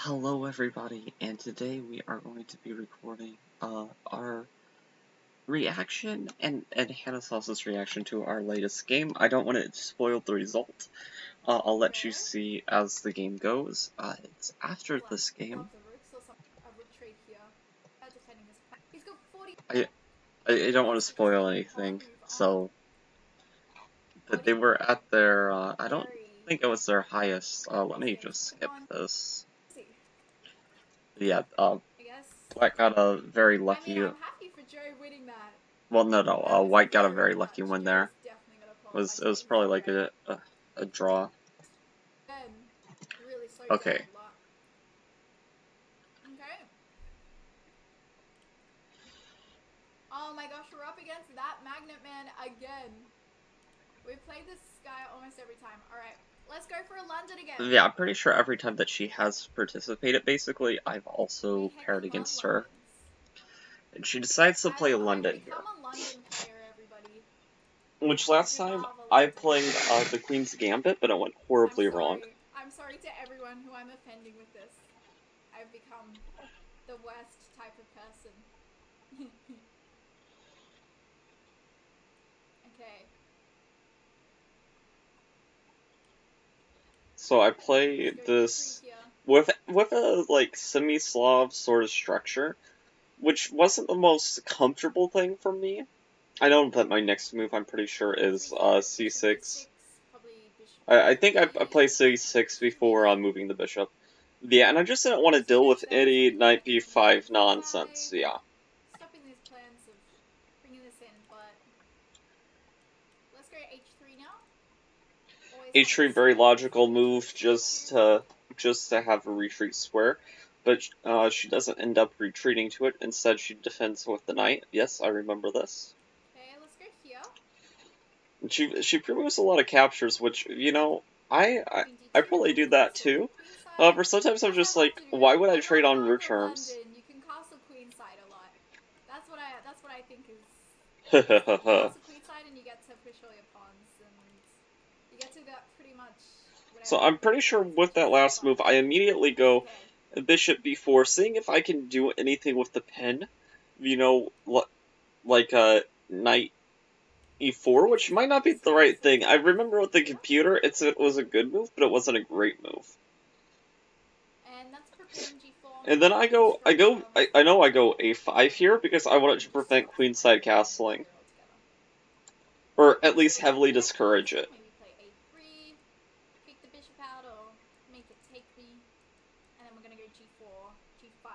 Hello everybody, and today we are going to be recording our reaction and HannahSayce's reaction to our latest game. I don't want to spoil the result. I'll let you see as the game goes. It's after this game. I don't want to spoil anything, so that they were at their, I don't think it was their highest. Let me just skip this. Yeah, Black got a very lucky. I'm happy for Joe winning that. Well, no. White got a very lucky win there. It was probably like a draw. Okay. Oh my gosh, we're up against that Magnet Man again. We play this guy almost every time. Alright, let's go for a London again. Yeah, I'm pretty sure every time that she has participated, basically, I've also paired against her. And she decides to play London here. Which last time, I played the Queen's Gambit, but it went horribly wrong. I'm sorry to everyone who I'm offending with this. I've become the worst type of person. Okay. So I play this with a like semi-Slav sort of structure, which wasn't the most comfortable thing for me. I know that my next move, I'm pretty sure, is c6. I think I play c6 before moving the bishop. Yeah, and I just didn't want to deal with any knight b5 nonsense, yeah. Stopping these plans of bringing this in, but let's go h3 now. H3, very logical move, just to have a retreat square. But she doesn't end up retreating to it. Instead, she defends with the knight. Yes, I remember this. Okay, let's go here. She promotes a lot of captures, which, you know, I probably do that too. However, sometimes I'm just like, why would I trade on your terms? You can castle queenside a lot. That's what I think is. Castle queenside and you get to push all your pawns and you get to get pretty much. So I'm pretty sure with that last move, I immediately go bishop b4, seeing if I can do anything with the pen. You know, like knight e4, which might not be the right thing. I remember with the computer, it was a good move, but it wasn't a great move. And then I know I go a5 here because I wanted to prevent queenside castling, or at least heavily discourage it. Maybe play a3, kick the bishop out, or make it take me, and then we're gonna go g4, g5,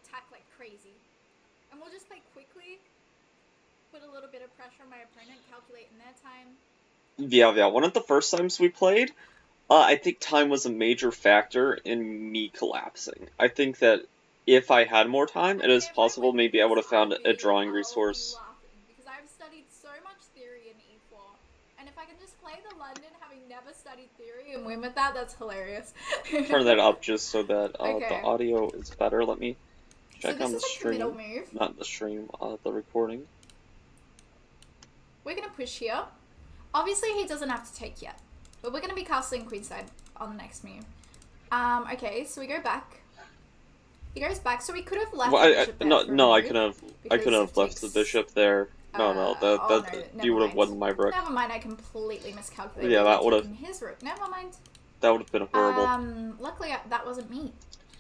attack like crazy, and we'll just play quickly. Put a little bit of pressure on my opponent, calculate in their time. Yeah. One of the first times we played, I think time was a major factor in me collapsing. I think that if I had more time, it is possible maybe I would have found a drawing resource. Because I've studied so much theory in e4, and if I can just play the London having never studied theory and win with that, that's hilarious. Turn that up just so that the audio is better. Let me check on the stream. Not the stream, the recording. We're going to push here. Obviously, he doesn't have to take yet. But we're going to be castling queenside on the next move. Okay, so we go back. He goes back, so we could have left the bishop there I could have left the bishop there. You would have won my rook. Never mind, I completely miscalculated. Yeah, that would have... his rook. Never mind. That would have been horrible. Luckily, that wasn't me.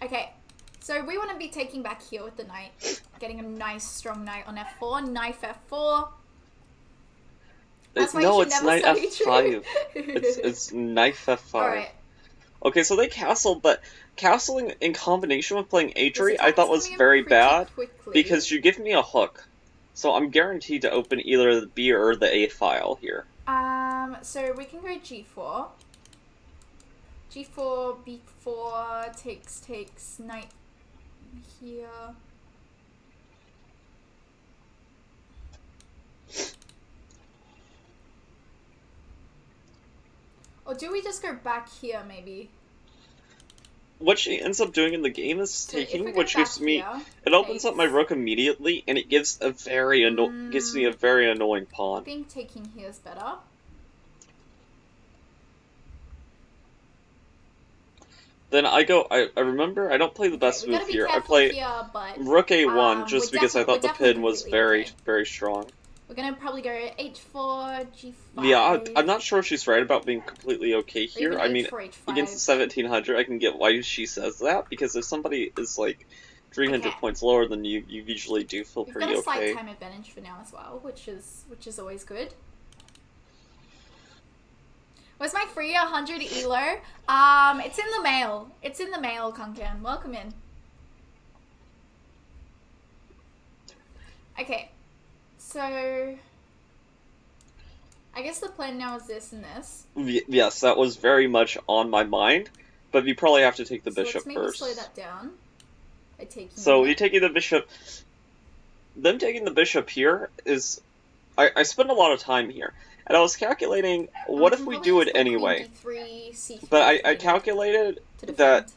Okay, so we want to be taking back here with the knight. Getting a nice, strong knight on f4. Knife f4. No, it's knight f5. it's knight f5. Alright. Okay, so they castled, but castling in combination with playing a3 I thought was very bad because you give me a hook. So I'm guaranteed to open either the B or the A file here. So we can go g4. G4, b4, takes, knight here. Or do we just go back here, maybe? What she ends up doing in the game is taking, which gives me... It opens up my rook immediately, and it gives a very gives me a very annoying pawn. I think taking here is better. Then I go. I remember I don't play the best we gotta move be here. I careful play here, but Rook A1 just because I thought the definitely pin was completely very okay. very strong. We're gonna probably go H4, G5. Yeah, I'm not sure if she's right about being completely okay Or even here. I mean, H4, H5. against the 1700, I can get why she says that, because if somebody is like 300 Okay. points lower than you usually do feel We've pretty got a slight okay. time advantage for now as well, which is always good. Where's my free 100 elo? It's in the mail. It's in the mail, Kunkan. Welcome in. Okay, so I guess the plan now is this and this. Yes, that was very much on my mind, but you probably have to take the bishop let's maybe first. slow that down by taking So it. you taking the bishop. Them taking the bishop here is. I spend a lot of time here, and I was calculating what if we do it anyway. Queen D3, C3 But I calculated that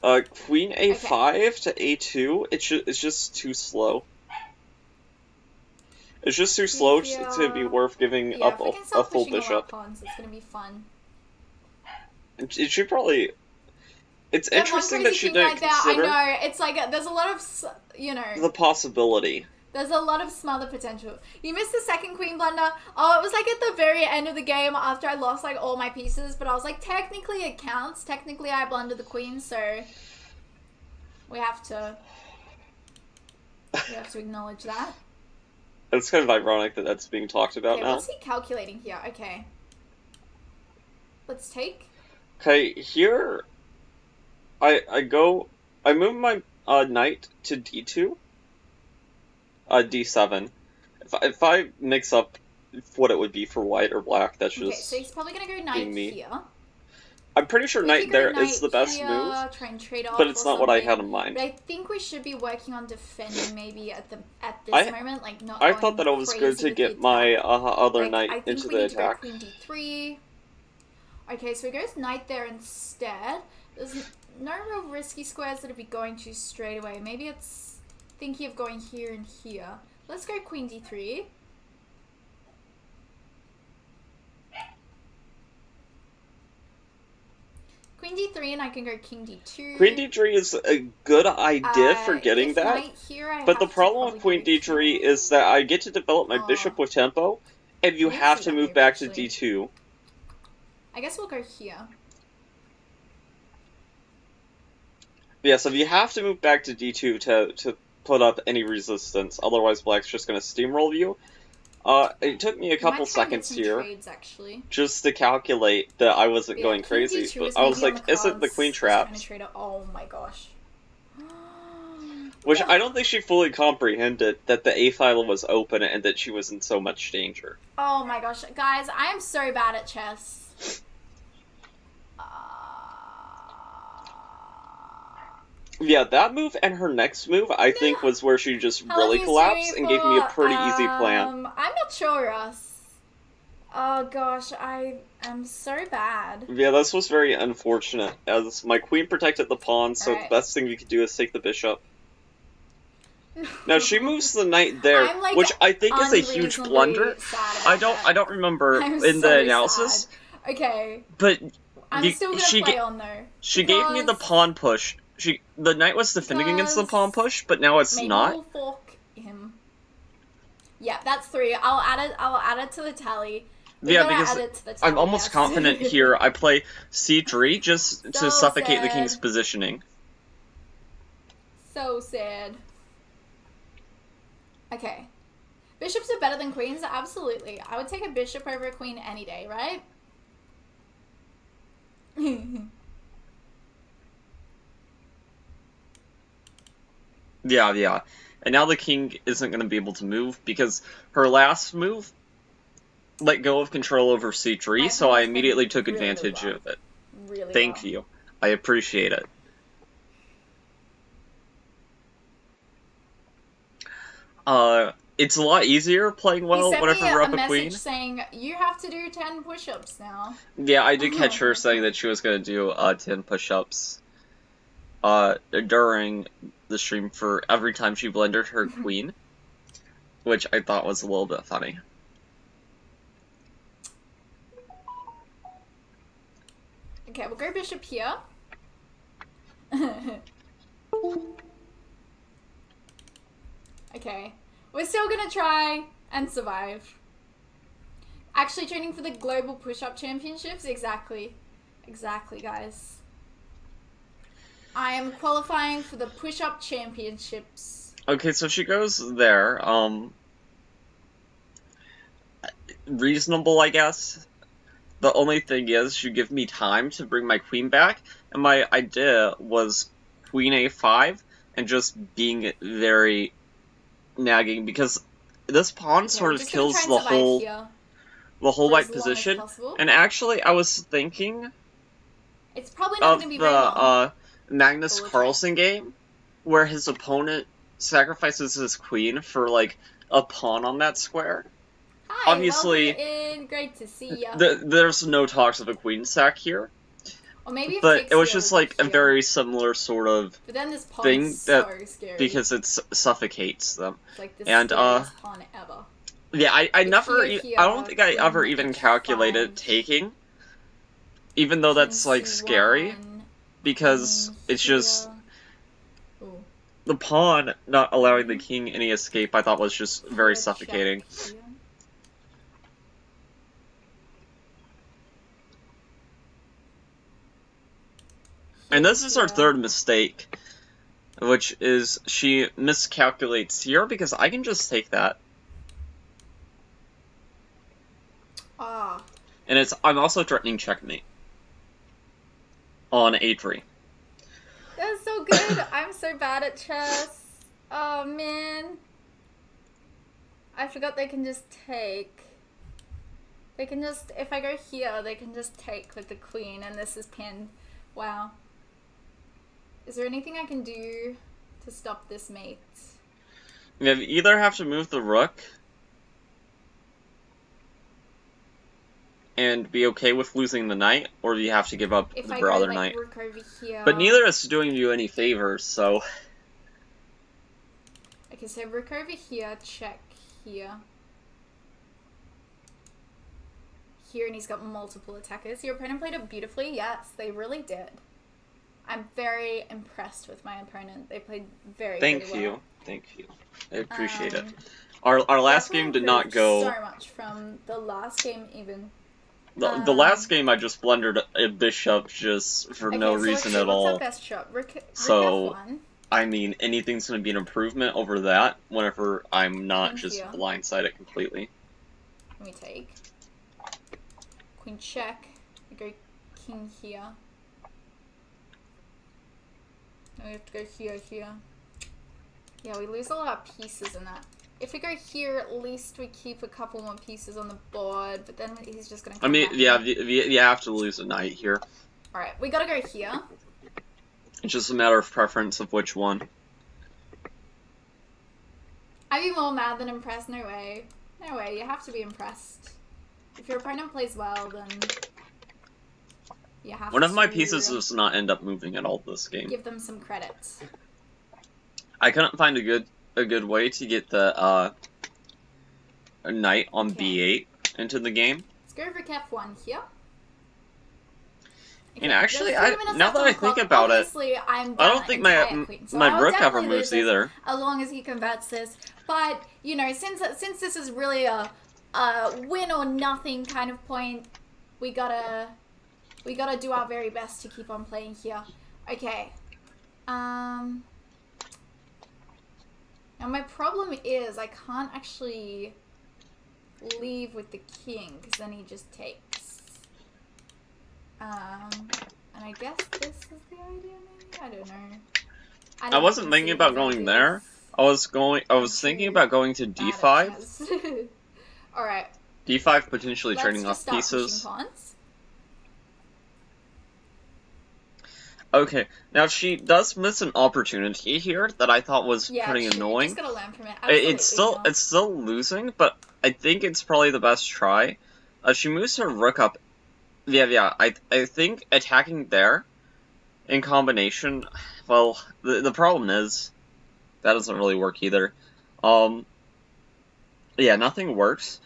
Queen A5 to A2, it's just too slow. It's just too slow to be worth giving up a full bishop. Pawns, it's gonna be fun. It should probably. It's interesting that she didn't consider. I know, it's like there's a lot of, you know, the possibility. There's a lot of smother potential. You missed the second queen blunder. Oh, it was like at the very end of the game after I lost like all my pieces, but I was like, technically it counts. Technically I blundered the queen, so we have to acknowledge that. It's kind of ironic that that's being talked about now. What's he calculating here? Okay. Let's take. Okay, here I move my knight to D2. D7. If I mix up what it would be for white or black, that's just. Okay, so he's probably gonna go knight here. I'm pretty sure knight there is the best move, try and trade off but it's not what I had in mind. But I think we should be working on defending maybe at this moment, like not. I thought that it was good to get my other knight into the attack. I think we need to go queen D3. Okay, so he goes knight there instead. There's no real risky squares that he'd be going to straight away. Maybe it's thinking of going here and here. Let's go queen D3. Queen D3 and I can go king D2. Queen D3 is a good idea for getting that, but the problem with queen D3 is that I get to develop my bishop with tempo, and you have to move back to D2. I guess we'll go here. Yeah, so you have to move back to D2 to put up any resistance, otherwise black's just going to steamroll you. It took me a couple seconds here just to calculate that I wasn't going crazy. But I was like, is it the queen trapped? Oh my gosh. Which I don't think she fully comprehended that the A file was open and that she was in so much danger. Oh my gosh. Guys, I am so bad at chess. Yeah, that move and her next move, I think, was where she just really collapsed and gave me a pretty easy plan. I'm not sure, Russ. Oh gosh, I am so bad. Yeah, this was very unfortunate, as my queen protected the pawn, so the best thing you could do is take the bishop. Now she moves the knight there, which I think is a huge blunder. I don't remember in the analysis. Sad. Okay. But I'm still gonna play on though. She gave me the pawn push. The knight was defending against the pawn push, but now it's not. We'll fork him. Yeah, that's 3. I'll add it to the tally. Yeah, because I'm almost confident here. I play C3 just to suffocate the king's positioning. So sad. Okay. Bishops are better than queens? Absolutely. I would take a bishop over a queen any day, right? Yeah. And now the king isn't going to be able to move because her last move let go of control over C3, so I immediately took advantage of it. Thank you. I appreciate it. It's a lot easier playing well whenever we're up a queen. He sent me a message saying, you have to do 10 push-ups now. Yeah, I did catch her saying that she was going to do 10 push-ups during the stream for every time she blundered her queen, which I thought was a little bit funny. Okay, we'll go bishop here. Okay. We're still gonna try and survive. Actually training for the Global Push-Up Championships? Exactly. Exactly, guys. I am qualifying for the Push-Up Championships. Okay, so she goes there. Reasonable, I guess. The only thing is, you give me time to bring my queen back, and my idea was queen a5, and just being very nagging, because this pawn sort of kills the whole white position. And actually, I was thinking it's probably not of be very long. the Magnus Carlsen game, where his opponent sacrifices his queen for, like, a pawn on that square. Hi, obviously, welcome in. Great to see ya. There's no talks of a queen sack here. Or maybe but it was just like a very similar sort of but then this thing so that scary. because it suffocates them. It's like the and scariest pawn ever. Yeah, I don't think I ever even calculated taking, even though that's like scary, because it's just the pawn not allowing the king any escape. I thought was just very suffocating. And this is her third mistake, which is she miscalculates here, because I can just take that. Ah. And I'm also threatening checkmate on a3. That's so good. I'm so bad at chess. Oh man. I forgot they can just take. They can just, if I go here, they can just take with the queen, and this is pinned. Wow. Is there anything I can do to stop this mate? You either have to move the rook and be okay with losing the knight, or you have to give up the other knight. Rook over here. But neither is doing you any favors, so... Okay, so rook over here, check here. Here, and he's got multiple attackers. Your opponent played it beautifully. Yes, they really did. I'm very impressed with my opponent. They played very well. Thank you. I appreciate it. Our last game did not go... so much from the last game, even. The last game I just blundered a bishop just for no reason at all. What's our best shot? Rook F1. I mean, anything's going to be an improvement over that whenever I'm not just blindsided completely. Let me take. Queen check. We go king here. We have to go here. Yeah, we lose a lot of pieces in that. If we go here, at least we keep a couple more pieces on the board, but then he's just gonna come back. Yeah, you have to lose a knight here. Alright, we gotta go here. It's just a matter of preference of which one. I'd be more mad than impressed, no way. No way, you have to be impressed. If your opponent plays well, then you have to... One of my pieces does not end up moving at all this game. Give them some credit. I couldn't find a good way to get the a knight on b8 into the game. Let's go for F1 here. Okay, and actually, now that I think about it, I don't think my rook ever moves either. As long as he converts this, but you know, since this is really a win or nothing kind of point, we gotta do our very best to keep on playing here. Okay. Now my problem is I can't actually leave with the king, because then he just takes. And I guess this is the idea, maybe? I don't know. I wasn't thinking about going there. I was thinking about going to d5. Alright. d5 potentially trading off pieces. Okay, now she does miss an opportunity here that I thought was pretty annoying. Just gotta learn from it. It's still losing, but I think it's probably the best try. She moves her rook up. Yeah. I think attacking there in combination. Well, the problem is that doesn't really work either. Yeah, nothing works.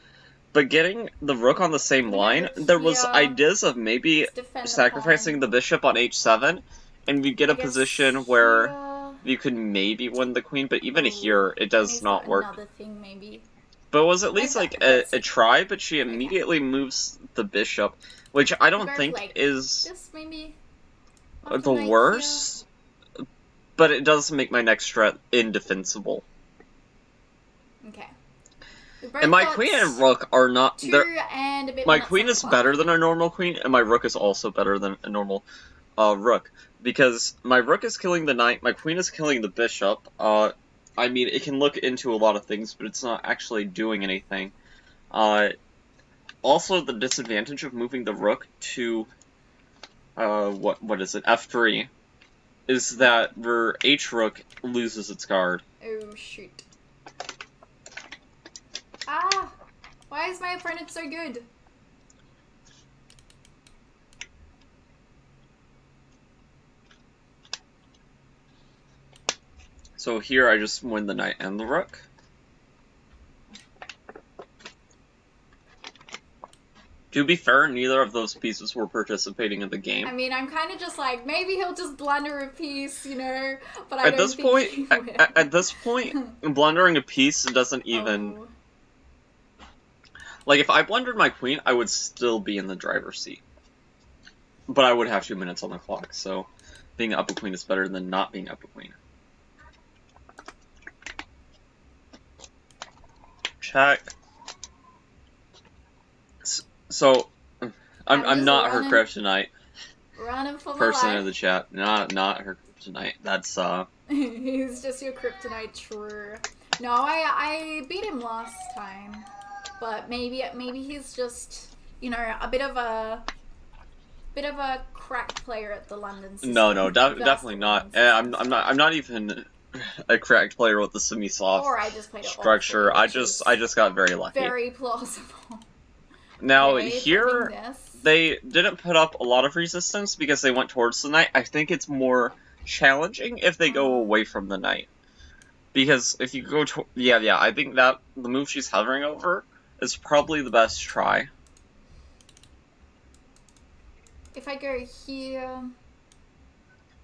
But getting the rook on the same line, there was ideas of maybe sacrificing the bishop on h7 and we get I a guess position where here... you could maybe win the queen, but even Ooh, here, it does he's not got work. another thing, maybe. But it was at least like a Let's see. try, but she Okay. immediately moves the bishop, which I don't Go think for, like, is this, maybe? the worst, but it does make my next strat indefensible. Okay. And my queen and rook are not... And a bit my queen is better than a normal queen, and my rook is also better than a normal rook. Because my rook is killing the knight, my queen is killing the bishop. I mean, it can look into a lot of things, but it's not actually doing anything. Also, the disadvantage of moving the rook to... what is it? F3. Is that your h-rook loses its guard. Oh, shoot. Ah! Why is my opponent so good? So here I just win the knight and the rook. To be fair, neither of those pieces were participating in the game. I mean, I'm kind of just like, maybe he'll just blunder a piece, you know, but I don't think he will. At this point, blundering a piece doesn't even... Oh. Like, if I blundered my queen, I would still be in the driver's seat. But I would have 2 minutes on the clock, so being up a queen is better than not being up a queen. Check. So, I'm not her kryptonite. Running for my person life. in the chat. Not her kryptonite. That's He's just your kryptonite, true. No, I beat him last time, but maybe he's just, you know, a bit of a cracked player at the London system. No, definitely not. I'm not even a cracked player with the semi-soft or I just played it structure. I just got very lucky. Very plausible. Now okay, here they didn't put up a lot of resistance because they went towards the knight. I think it's more challenging if they go away from the knight. Because if you go to... Yeah, I think that the move she's hovering over is probably the best try. If I go here...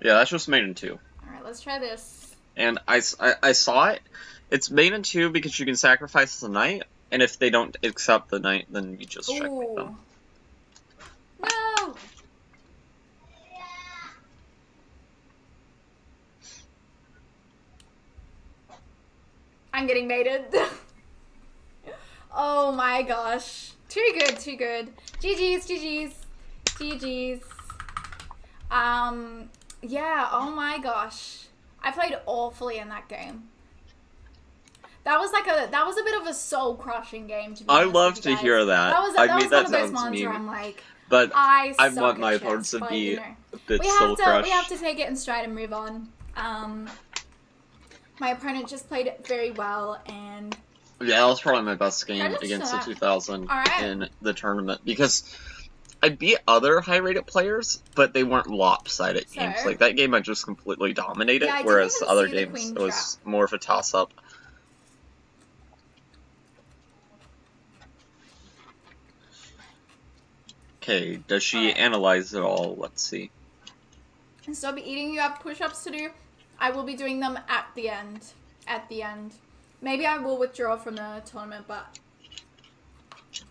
Yeah, that's just mate in 2. Alright, let's try this. And I saw it. It's mate in 2 because you can sacrifice the knight, and if they don't accept the knight, then you just checkmate them. No! I'm getting mated. Oh my gosh. Too good, too good. GG's. Yeah, oh my gosh. I played awfully in that game. That was a bit of a soul-crushing game, to be honest. I love to hear that. That was one of those moments where I'm like, but I want my opponents to be a bit soul-crushed. We have to take it in stride and move on. My opponent just played it very well, and... Yeah, that was probably my best game against the 2000 in the tournament, because I beat other high-rated players, but they weren't lopsided games. Like, that game I just completely dominated, whereas the other games, it was more of a toss-up. Okay, does she analyze it all? Let's see. So I'll be eating. You have push-ups to do. I will be doing them at the end. Maybe I will withdraw from the tournament, but...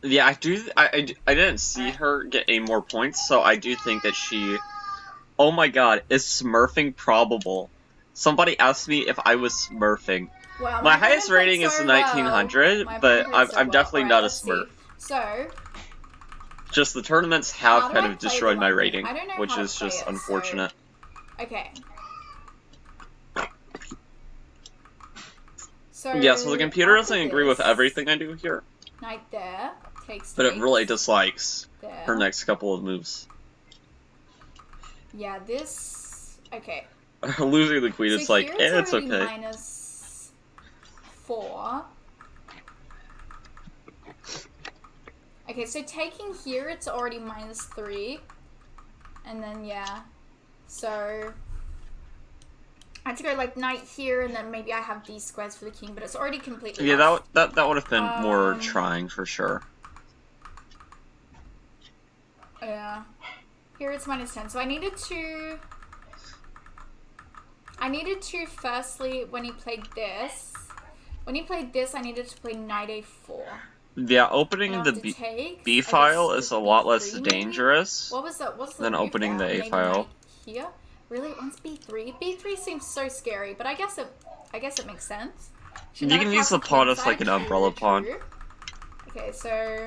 Yeah, I didn't see her get any more points, so I do think that she... Oh my god, is smurfing probable? Somebody asked me if I was smurfing. Well, my highest rating is 1900, but I'm definitely not a smurf. So... Just the tournaments have kind of destroyed my rating, which is just unfortunate. Okay. So the computer doesn't agree with everything I do here. Knight there. Takes but it really dislikes her next couple of moves. Yeah, this... Okay. Losing the queen is like, it's okay. -4. Okay, so taking here, it's already -3. And then, yeah. So... I had to go, like, knight here, and then maybe I have these squares for the king, but it's already completely Yeah, that would have been more trying, for sure. Yeah. Here it's -10, so I needed to... I needed to, firstly, when he played this, I needed to play knight a4. Yeah, opening the B file is a lot less dangerous What's the than move opening there? the A Maybe file. knight here? Really? It wants b3? b3 seems so scary, but I guess it makes sense. Should You never can use the castle pawn as like queenside. an umbrella pawn. True. Okay, so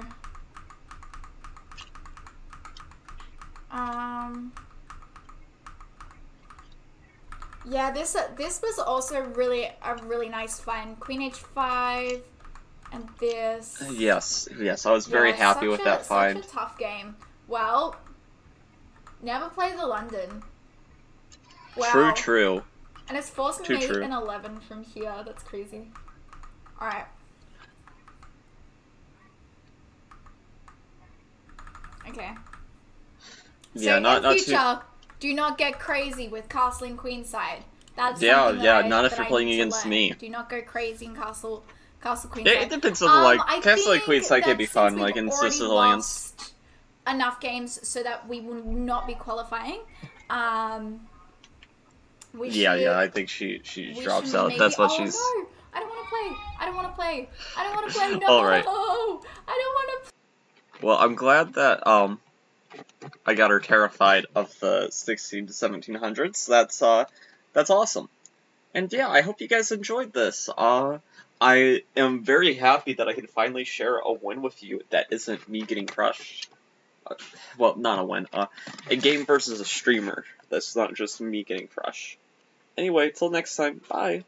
yeah, this was also a really nice find. Queen h5 and this. Yes, I was very happy with that find. Such a tough game. Well, never play the London. Wow. True. And it's forced Too mate true. and 11 from here. That's crazy. Alright. Okay. Yeah, so not in future, too... do not get crazy with castling queenside. That's Yeah, something that not if that you're I playing need to against learn. me. Do not go crazy in castle queenside. Yeah, it depends on like I castling think queenside can that be since fun, we've like in already Sicilians. lost enough games so that we will not be qualifying, we should. Yeah, I think she drops out. Maybe, That's what oh she's... no! I don't want to play. I don't want to play. I don't want to play. No, Alright. I don't want to. Well, I'm glad that I got her terrified of the 16 to 1700s. That's awesome. And yeah, I hope you guys enjoyed this. I am very happy that I can finally share a win with you that isn't me getting crushed. Well, not a win. A game versus a streamer. That's not just me getting crushed. Anyway, till next time. Bye.